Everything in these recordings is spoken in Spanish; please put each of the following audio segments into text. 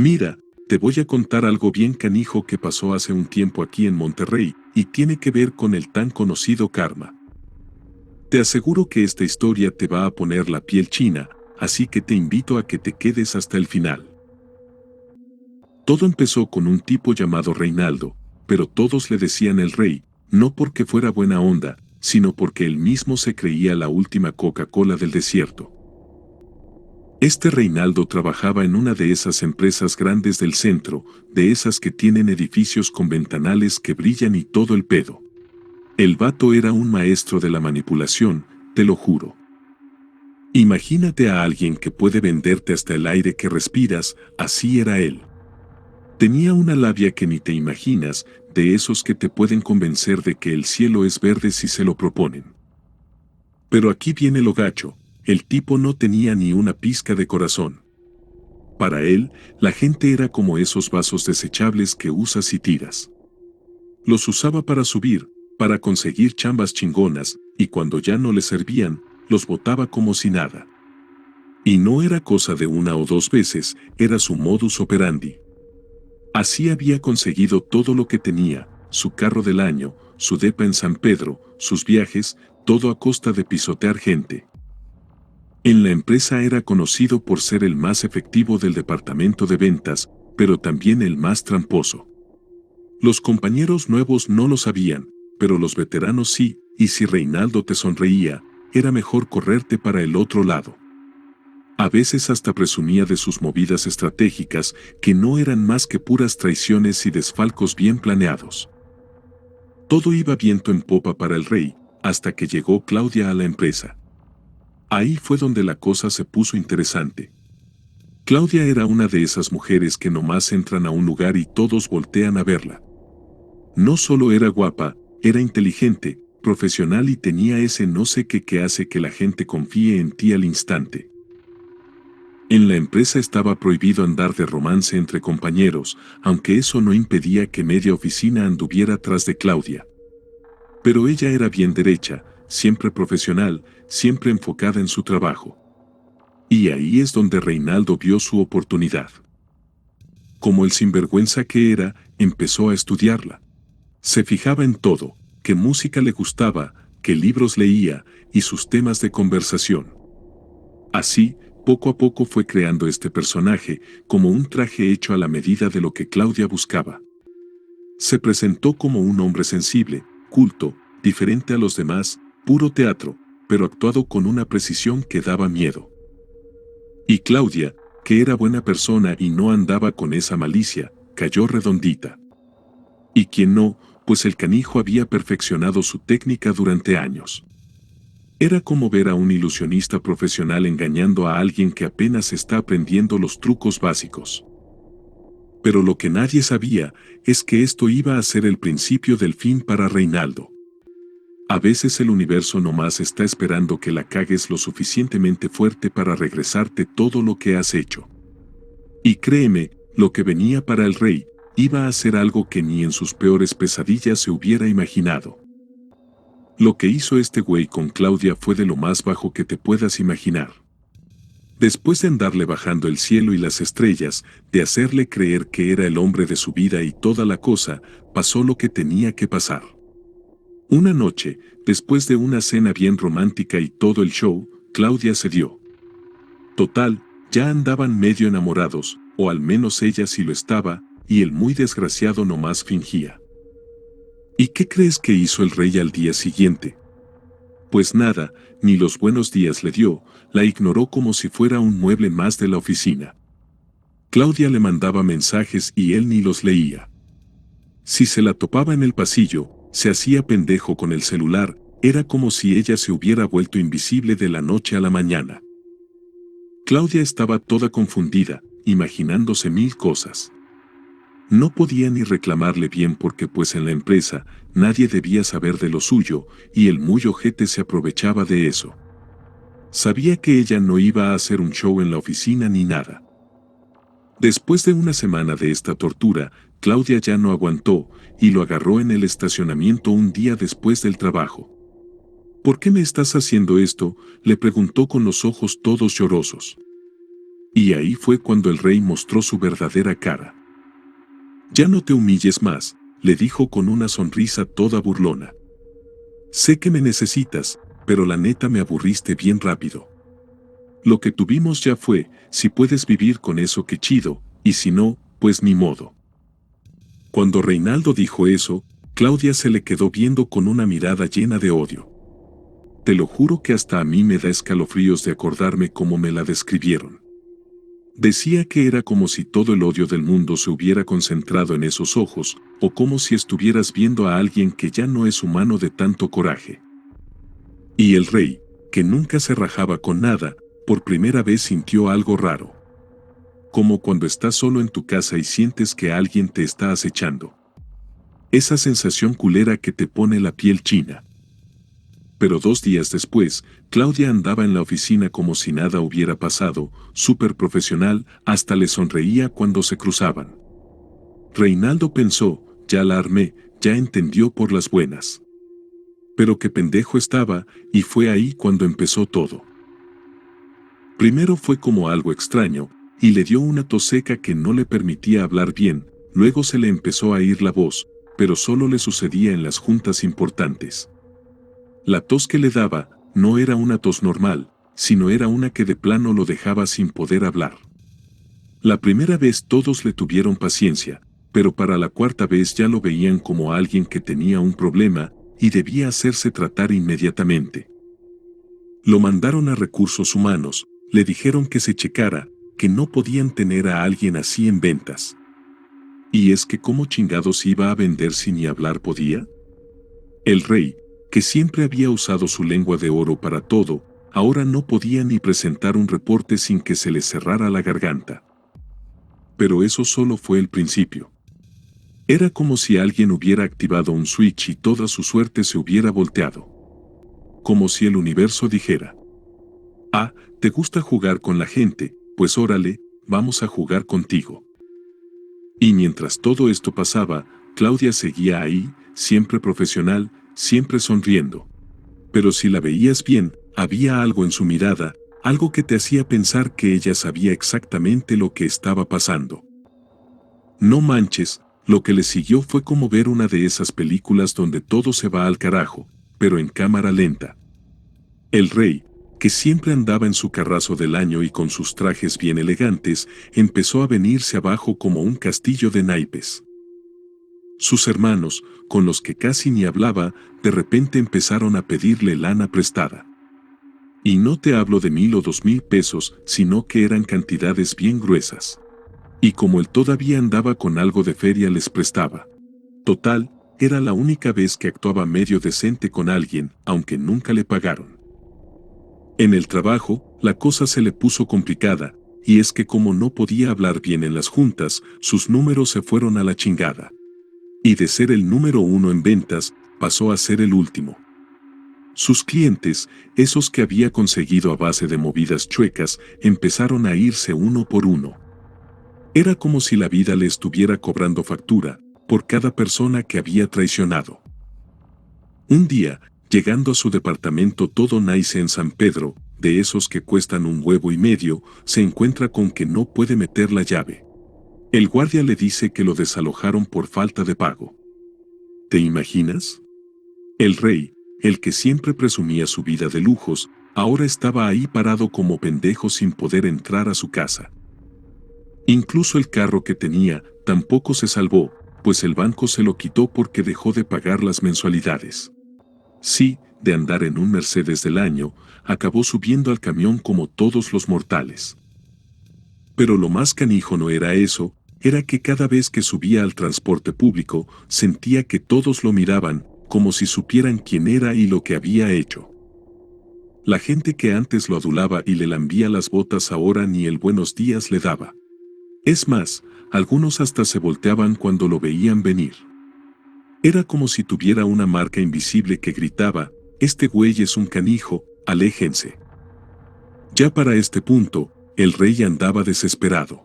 Mira, te voy a contar algo bien canijo que pasó hace un tiempo aquí en Monterrey, y tiene que ver con el tan conocido karma. Te aseguro que esta historia te va a poner la piel china, así que te invito a que te quedes hasta el final. Todo empezó con un tipo llamado Reinaldo, pero todos le decían el rey, no porque fuera buena onda, sino porque él mismo se creía la última Coca-Cola del desierto. Este Reinaldo trabajaba en una de esas empresas grandes del centro, de esas que tienen edificios con ventanales que brillan y todo el pedo. El vato era un maestro de la manipulación, te lo juro. Imagínate a alguien que puede venderte hasta el aire que respiras, así era él. Tenía una labia que ni te imaginas, de esos que te pueden convencer de que el cielo es verde si se lo proponen. Pero aquí viene lo gacho, el tipo no tenía ni una pizca de corazón. Para él, la gente era como esos vasos desechables que usas y tiras. Los usaba para subir, para conseguir chambas chingonas, y cuando ya no le servían, los botaba como si nada. Y no era cosa de una o dos veces, era su modus operandi. Así había conseguido todo lo que tenía, su carro del año, su depa en San Pedro, sus viajes, todo a costa de pisotear gente. En la empresa era conocido por ser el más efectivo del departamento de ventas, pero también el más tramposo. Los compañeros nuevos no lo sabían, pero los veteranos sí, y si Reinaldo te sonreía, era mejor correrte para el otro lado. A veces hasta presumía de sus movidas estratégicas, que no eran más que puras traiciones y desfalcos bien planeados. Todo iba viento en popa para el rey, hasta que llegó Claudia a la empresa. Ahí fue donde la cosa se puso interesante. Claudia era una de esas mujeres que nomás entran a un lugar y todos voltean a verla. No solo era guapa, era inteligente, profesional y tenía ese no sé qué que hace que la gente confíe en ti al instante. En la empresa estaba prohibido andar de romance entre compañeros, aunque eso no impedía que media oficina anduviera tras de Claudia. Pero ella era bien derecha, siempre profesional, siempre enfocada en su trabajo. Y ahí es donde Reinaldo vio su oportunidad. Como el sinvergüenza que era, empezó a estudiarla. Se fijaba en todo, qué música le gustaba, qué libros leía y sus temas de conversación. Así, poco a poco fue creando este personaje como un traje hecho a la medida de lo que Claudia buscaba. Se presentó como un hombre sensible, culto, diferente a los demás, puro teatro, pero actuado con una precisión que daba miedo. Y Claudia, que era buena persona y no andaba con esa malicia, cayó redondita. Y quien no, pues el canijo había perfeccionado su técnica durante años. Era como ver a un ilusionista profesional engañando a alguien que apenas está aprendiendo los trucos básicos. Pero lo que nadie sabía es que esto iba a ser el principio del fin para Reinaldo. A veces el universo nomás está esperando que la cagues lo suficientemente fuerte para regresarte todo lo que has hecho. Y créeme, lo que venía para el rey, iba a ser algo que ni en sus peores pesadillas se hubiera imaginado. Lo que hizo este güey con Claudia fue de lo más bajo que te puedas imaginar. Después de andarle bajando el cielo y las estrellas, de hacerle creer que era el hombre de su vida y toda la cosa, pasó lo que tenía que pasar. Una noche, después de una cena bien romántica y todo el show, Claudia cedió. Total, ya andaban medio enamorados, o al menos ella sí lo estaba, y el muy desgraciado nomás fingía. ¿Y qué crees que hizo el rey al día siguiente? Pues nada, ni los buenos días le dio, la ignoró como si fuera un mueble más de la oficina. Claudia le mandaba mensajes y él ni los leía. Si se la topaba en el pasillo, se hacía pendejo con el celular, era como si ella se hubiera vuelto invisible de la noche a la mañana. Claudia estaba toda confundida, imaginándose mil cosas. No podía ni reclamarle bien porque pues en la empresa nadie debía saber de lo suyo y el muy ojete se aprovechaba de eso. Sabía que ella no iba a hacer un show en la oficina ni nada. Después de una semana de esta tortura, Claudia ya no aguantó y lo agarró en el estacionamiento un día después del trabajo. ¿Por qué me estás haciendo esto?, le preguntó con los ojos todos llorosos. Y ahí fue cuando el rey mostró su verdadera cara. «Ya no te humilles más», le dijo con una sonrisa toda burlona. «Sé que me necesitas, pero la neta me aburriste bien rápido. Lo que tuvimos ya fue, si puedes vivir con eso qué chido, y si no, pues ni modo». Cuando Reinaldo dijo eso, Claudia se le quedó viendo con una mirada llena de odio. Te lo juro que hasta a mí me da escalofríos de acordarme cómo me la describieron. Decía que era como si todo el odio del mundo se hubiera concentrado en esos ojos, o como si estuvieras viendo a alguien que ya no es humano de tanto coraje. Y el rey, que nunca se rajaba con nada, por primera vez sintió algo raro. Como cuando estás solo en tu casa y sientes que alguien te está acechando. Esa sensación culera que te pone la piel china. Pero 2 días después, Claudia andaba en la oficina como si nada hubiera pasado, súper profesional, hasta le sonreía cuando se cruzaban. Reinaldo pensó, ya la armé, ya entendió por las buenas. Pero qué pendejo estaba, y fue ahí cuando empezó todo. Primero fue como algo extraño, y le dio una tos seca que no le permitía hablar bien, luego se le empezó a ir la voz, pero solo le sucedía en las juntas importantes. La tos que le daba no era una tos normal, sino era una que de plano lo dejaba sin poder hablar. La primera vez todos le tuvieron paciencia, pero para la cuarta vez ya lo veían como alguien que tenía un problema y debía hacerse tratar inmediatamente. Lo mandaron a recursos humanos, le dijeron que se checara, que no podían tener a alguien así en ventas. ¿Y es que cómo chingados iba a vender si ni hablar podía? El rey, que siempre había usado su lengua de oro para todo, ahora no podía ni presentar un reporte sin que se le cerrara la garganta. Pero eso solo fue el principio. Era como si alguien hubiera activado un switch y toda su suerte se hubiera volteado. Como si el universo dijera: «Ah, ¿te gusta jugar con la gente? Pues órale, vamos a jugar contigo». Y mientras todo esto pasaba, Claudia seguía ahí, siempre profesional, siempre sonriendo. Pero si la veías bien, había algo en su mirada, algo que te hacía pensar que ella sabía exactamente lo que estaba pasando. No manches, lo que le siguió fue como ver una de esas películas donde todo se va al carajo, pero en cámara lenta. El rey, que siempre andaba en su carrazo del año y con sus trajes bien elegantes, empezó a venirse abajo como un castillo de naipes. Sus hermanos, con los que casi ni hablaba, de repente empezaron a pedirle lana prestada. Y no te hablo de 1,000 o 2,000 pesos, sino que eran cantidades bien gruesas. Y como él todavía andaba con algo de feria les prestaba. Total, era la única vez que actuaba medio decente con alguien, aunque nunca le pagaron. En el trabajo, la cosa se le puso complicada, y es que como no podía hablar bien en las juntas, sus números se fueron a la chingada. Y de ser el número 1 en ventas, pasó a ser el último. Sus clientes, esos que había conseguido a base de movidas chuecas, empezaron a irse uno por uno. Era como si la vida le estuviera cobrando factura por cada persona que había traicionado. Un día, llegando a su departamento todo nice en San Pedro, de esos que cuestan 1,5 huevos, se encuentra con que no puede meter la llave. El guardia le dice que lo desalojaron por falta de pago. ¿Te imaginas? El rey, el que siempre presumía su vida de lujos, ahora estaba ahí parado como pendejo sin poder entrar a su casa. Incluso el carro que tenía tampoco se salvó, pues el banco se lo quitó porque dejó de pagar las mensualidades. Sí, de andar en un Mercedes del año, acabó subiendo al camión como todos los mortales. Pero lo más canijo no era eso, era que cada vez que subía al transporte público, sentía que todos lo miraban, como si supieran quién era y lo que había hecho. La gente que antes lo adulaba y le lambía las botas ahora ni el buenos días le daba. Es más, algunos hasta se volteaban cuando lo veían venir. Era como si tuviera una marca invisible que gritaba: «Este güey es un canijo, aléjense». Ya para este punto, el rey andaba desesperado.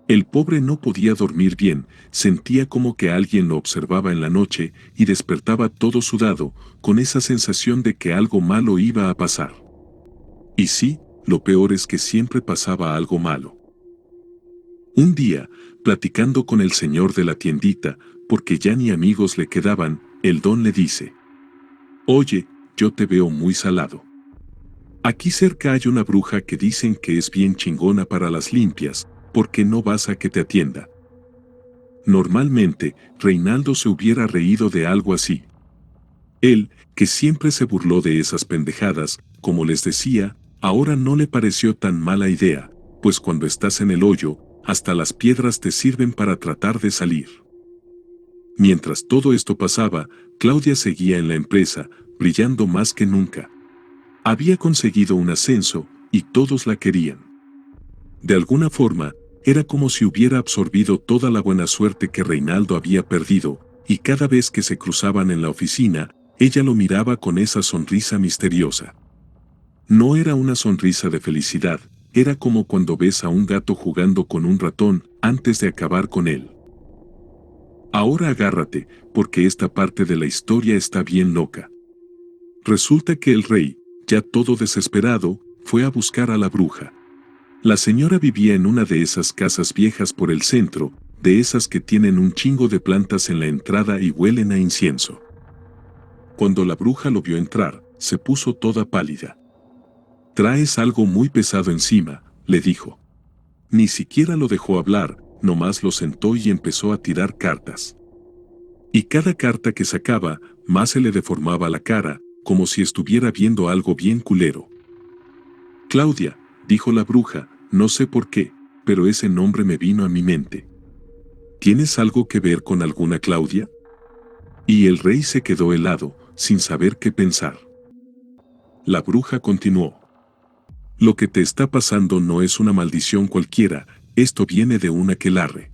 El pobre no podía dormir bien, sentía como que alguien lo observaba en la noche y despertaba todo sudado, con esa sensación de que algo malo iba a pasar. Y sí, lo peor es que siempre pasaba algo malo. Un día, platicando con el señor de la tiendita, porque ya ni amigos le quedaban, el don le dice: «Oye, yo te veo muy salado. Aquí cerca hay una bruja que dicen que es bien chingona para las limpias, ¿por qué no vas a que te atienda?». Normalmente, Reinaldo se hubiera reído de algo así. Él, que siempre se burló de esas pendejadas, como les decía, ahora no le pareció tan mala idea, pues cuando estás en el hoyo, hasta las piedras te sirven para tratar de salir. Mientras todo esto pasaba, Claudia seguía en la empresa, brillando más que nunca. Había conseguido un ascenso, y todos la querían. De alguna forma, era como si hubiera absorbido toda la buena suerte que Reinaldo había perdido, y cada vez que se cruzaban en la oficina, ella lo miraba con esa sonrisa misteriosa. No era una sonrisa de felicidad, era como cuando ves a un gato jugando con un ratón antes de acabar con él. Ahora agárrate, porque esta parte de la historia está bien loca. Resulta que el rey, ya todo desesperado, fue a buscar a la bruja. La señora vivía en una de esas casas viejas por el centro, de esas que tienen un chingo de plantas en la entrada y huelen a incienso. Cuando la bruja lo vio entrar, se puso toda pálida. «Traes algo muy pesado encima», le dijo. Ni siquiera lo dejó hablar, nomás lo sentó y empezó a tirar cartas. Y cada carta que sacaba, más se le deformaba la cara, como si estuviera viendo algo bien culero. «Claudia», dijo la bruja, «no sé por qué, pero ese nombre me vino a mi mente. ¿Tienes algo que ver con alguna Claudia?». Y el rey se quedó helado, sin saber qué pensar. La bruja continuó: «Lo que te está pasando no es una maldición cualquiera, esto viene de un aquelarre.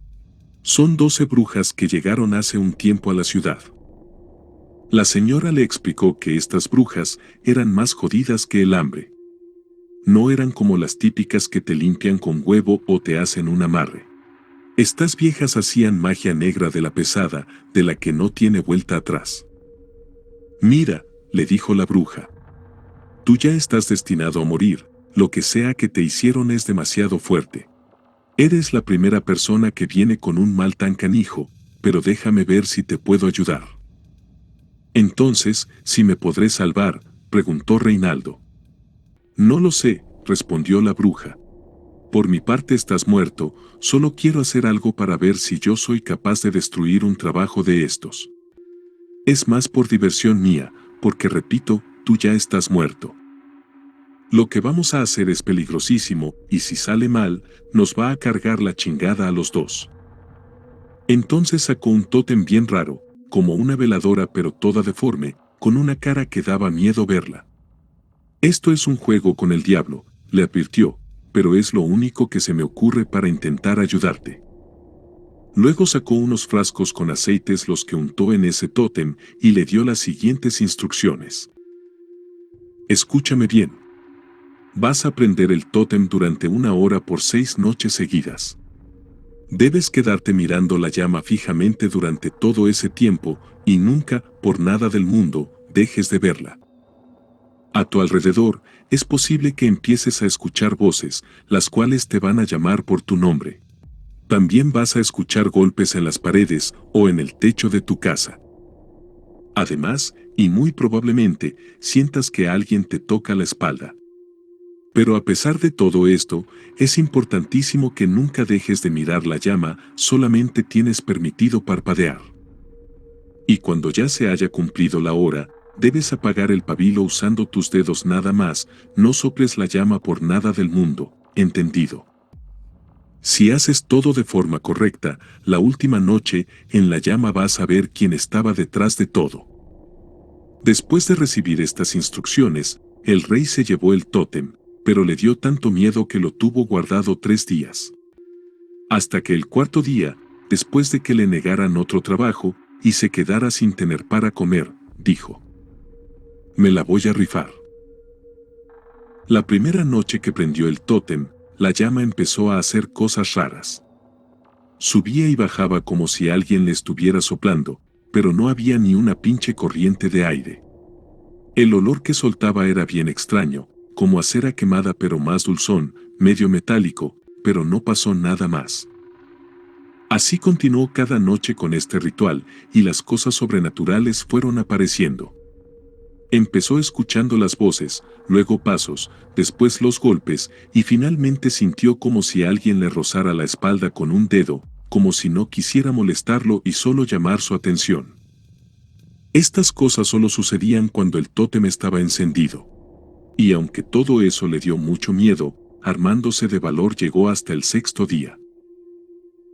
Son 12 brujas que llegaron hace un tiempo a la ciudad». La señora le explicó que estas brujas eran más jodidas que el hambre. No eran como las típicas que te limpian con huevo o te hacen un amarre. Estas viejas hacían magia negra de la pesada, de la que no tiene vuelta atrás. «Mira», le dijo la bruja, «tú ya estás destinado a morir, lo que sea que te hicieron es demasiado fuerte. Eres la primera persona que viene con un mal tan canijo, pero déjame ver si te puedo ayudar». «Entonces, ¿si me podré salvar?», preguntó Reinaldo. «No lo sé», respondió la bruja. «Por mi parte estás muerto, solo quiero hacer algo para ver si yo soy capaz de destruir un trabajo de estos. Es más por diversión mía, porque repito, tú ya estás muerto. Lo que vamos a hacer es peligrosísimo, y si sale mal, nos va a cargar la chingada a los dos». Entonces sacó un tótem bien raro, como una veladora pero toda deforme, con una cara que daba miedo verla. «Esto es un juego con el diablo», le advirtió, «pero es lo único que se me ocurre para intentar ayudarte». Luego sacó unos frascos con aceites los que untó en ese tótem y le dio las siguientes instrucciones. «Escúchame bien. Vas a prender el tótem durante 1 hora por 6 noches seguidas. Debes quedarte mirando la llama fijamente durante todo ese tiempo y nunca, por nada del mundo, dejes de verla. A tu alrededor, es posible que empieces a escuchar voces, las cuales te van a llamar por tu nombre. También vas a escuchar golpes en las paredes o en el techo de tu casa. Además, y muy probablemente, sientas que alguien te toca la espalda. Pero a pesar de todo esto, es importantísimo que nunca dejes de mirar la llama, solamente tienes permitido parpadear. Y cuando ya se haya cumplido la hora, debes apagar el pabilo usando tus dedos nada más, no soples la llama por nada del mundo, ¿entendido? Si haces todo de forma correcta, la última noche, en la llama vas a ver quién estaba detrás de todo». Después de recibir estas instrucciones, el rey se llevó el tótem, pero le dio tanto miedo que lo tuvo guardado 3 días. Hasta que el 4.º día, después de que le negaran otro trabajo, y se quedara sin tener para comer, dijo: «Me la voy a rifar». La primera noche que prendió el tótem, la llama empezó a hacer cosas raras. Subía y bajaba como si alguien le estuviera soplando, pero no había ni una pinche corriente de aire. El olor que soltaba era bien extraño, como a cera quemada pero más dulzón, medio metálico, pero no pasó nada más. Así continuó cada noche con este ritual, y las cosas sobrenaturales fueron apareciendo. Empezó escuchando las voces, luego pasos, después los golpes, y finalmente sintió como si alguien le rozara la espalda con un dedo, como si no quisiera molestarlo y solo llamar su atención. Estas cosas solo sucedían cuando el tótem estaba encendido. Y aunque todo eso le dio mucho miedo, armándose de valor llegó hasta el sexto día.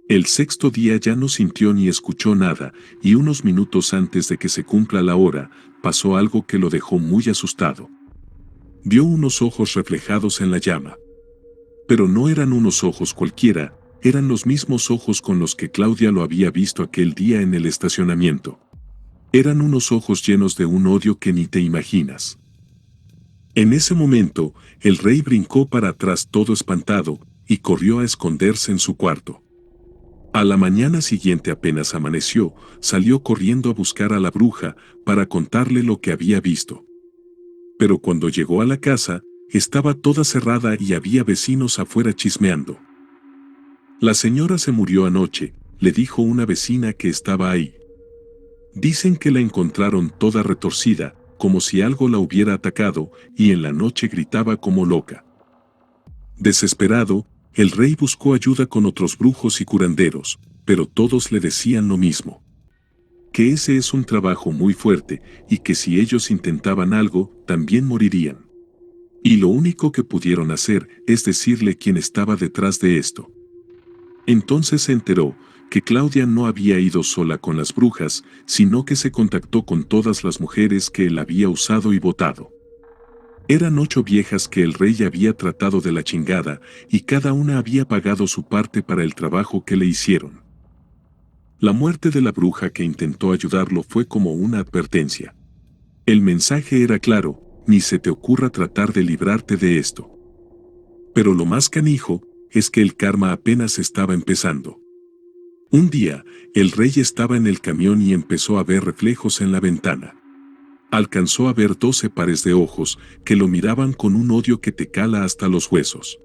El sexto día ya no sintió ni escuchó nada, y unos minutos antes de que se cumpla la hora, pasó algo que lo dejó muy asustado. Vio unos ojos reflejados en la llama. Pero no eran unos ojos cualquiera, eran los mismos ojos con los que Claudia lo había visto aquel día en el estacionamiento. Eran unos ojos llenos de un odio que ni te imaginas. En ese momento, el rey brincó para atrás todo espantado, y corrió a esconderse en su cuarto. A la mañana siguiente apenas amaneció, salió corriendo a buscar a la bruja, para contarle lo que había visto. Pero cuando llegó a la casa, estaba toda cerrada y había vecinos afuera chismeando. La señora se murió anoche, le dijo una vecina que estaba ahí. Dicen que la encontraron toda retorcida, como si algo la hubiera atacado, y en la noche gritaba como loca. Desesperado, el rey buscó ayuda con otros brujos y curanderos, pero todos le decían lo mismo. Que ese es un trabajo muy fuerte, y que si ellos intentaban algo, también morirían. Y lo único que pudieron hacer es decirle quién estaba detrás de esto. Entonces se enteró que Claudia no había ido sola con las brujas, sino que se contactó con todas las mujeres que él había usado y botado. Eran 8 viejas que el rey había tratado de la chingada, y cada una había pagado su parte para el trabajo que le hicieron. La muerte de la bruja que intentó ayudarlo fue como una advertencia. El mensaje era claro: ni se te ocurra tratar de librarte de esto. Pero lo más canijo es que el karma apenas estaba empezando. Un día, el rey estaba en el camión y empezó a ver reflejos en la ventana. Alcanzó a ver 12 pares de ojos que lo miraban con un odio que te cala hasta los huesos.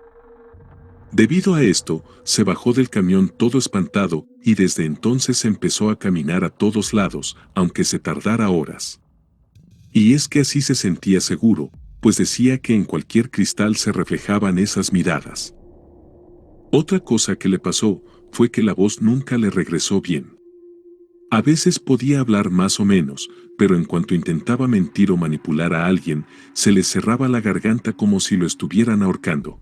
Debido a esto, se bajó del camión todo espantado y desde entonces empezó a caminar a todos lados, aunque se tardara horas. Y es que así se sentía seguro, pues decía que en cualquier cristal se reflejaban esas miradas. Otra cosa que le pasó fue que la voz nunca le regresó bien. A veces podía hablar más o menos, pero en cuanto intentaba mentir o manipular a alguien, se le cerraba la garganta como si lo estuvieran ahorcando.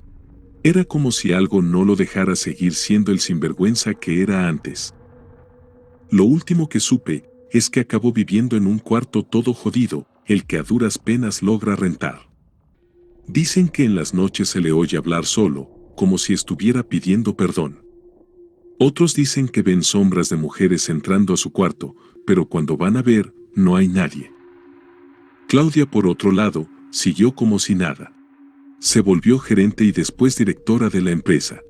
Era como si algo no lo dejara seguir siendo el sinvergüenza que era antes. Lo último que supe es que acabó viviendo en un cuarto todo jodido, el que a duras penas logra rentar. Dicen que en las noches se le oye hablar solo, como si estuviera pidiendo perdón. Otros dicen que ven sombras de mujeres entrando a su cuarto, pero cuando van a ver, no hay nadie. Claudia, por otro lado, siguió como si nada. Se volvió gerente y después directora de la empresa.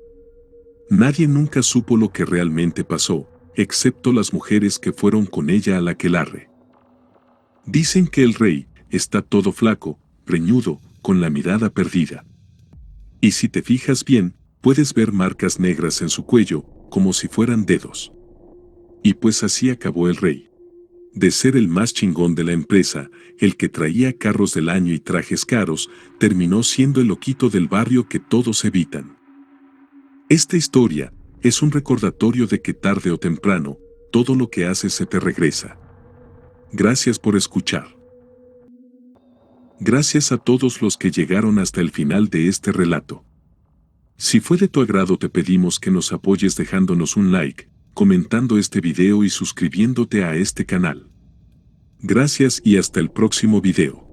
Nadie nunca supo lo que realmente pasó, excepto las mujeres que fueron con ella al aquelarre. Dicen que el rey está todo flaco, preñudo, con la mirada perdida. Y si te fijas bien, puedes ver marcas negras en su cuello, como si fueran dedos. Y pues así acabó el rey. De ser el más chingón de la empresa, el que traía carros del año y trajes caros, terminó siendo el loquito del barrio que todos evitan. Esta historia es un recordatorio de que tarde o temprano, todo lo que haces se te regresa. Gracias por escuchar. Gracias a todos los que llegaron hasta el final de este relato. Si fue de tu agrado, te pedimos que nos apoyes dejándonos un like, comentando este video y suscribiéndote a este canal. Gracias y hasta el próximo video.